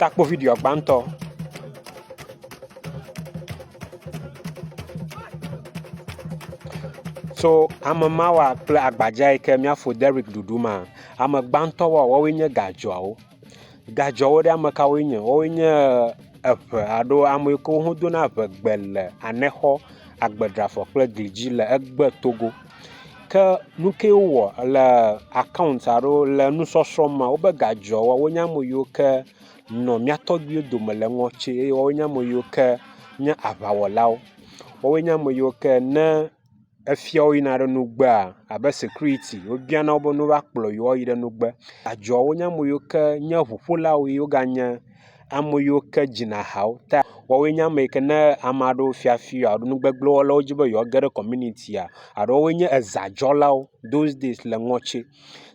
takpo video gbãtɔ. So ame mawa kple agbadza yi ke míafo Derrick Duduma, ame gbãtɔ woawoe nye gadzɔawo. Gadzɔawo ɖe ame kawoe nye? Woawoe nye eʋe alo ame yiwo ho dona ʋegbe le anexɔ, agbedrafɔ kple gli dzi le egbe Togo. Ke nu ke wowɔ le account alo le nusɔsrɔ̃ me wobe gadzɔawo wonye ame yiwo ke nɔ mía tɔgbuiwo dome le ŋɔtsi eye woawoe nye ame yiwo ke nye aʋawɔlawo. Woawoe nye ame yiwo ke ne efia wo yina ɖe nugbea abe security wobiana wo be ne wova kplɔ yewo ayi ɖe nugbe. Gadzɔawo nye ame yiwo ke nye ʋuƒolawo yiwo ganye ame yiwo ke dzina hawo ta woawoe nye ame yi ke ne ame aɖewo fiafi alo nugbegblẽ wɔlawo wodzi be yewoage ɖe communitya alo woawoe nye ezãdzɔlawo those days le ŋɔtsi.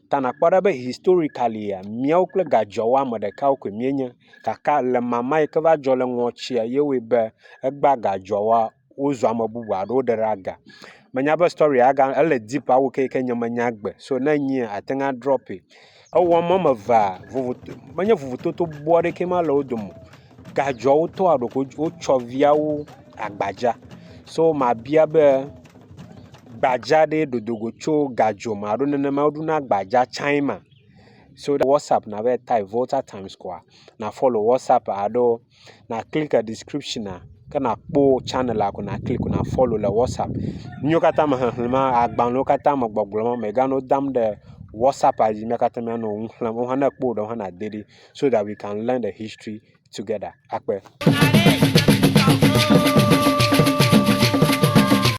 Ta nakpɔ ɖa be historicalia míawo kple gadzɔawo ame ɖekawo koe míenye gake le mama yi ke va dzɔ le ŋɔtsia ye wɔe be egbea gadzɔawoa wozɔ ame bubu alo woɖe ɖe aga. Menya be storia ele deep awu ke nye menya gbe so ne nyia ate ŋu adrɔpie. Ewɔm wɔme evea menye vovototo bɔ aɖeke ma le wo dome. Gadzɔawo tɔ aɖoko wotsɔ viawo agbadza. So mabia be gbadza ɖe dodogo tso gadzo me alo nenema woɖuna gbadza tsãe ma. So WhatsApp na vae type Volta Times koa na follow WhatsApp alo na click description ke na kpɔ channel ko na click na follow le WhatsApp. Míawo katã me xexlẽma agbalẽwo katã me gbɔgblɔm megano dam ɖe WhatsApp dzi mía katã míanɔ ŋu xlẽm. Wo hã ne kpɔ ɖewo hã na de ɖi so that we can learn the history together. Akpe.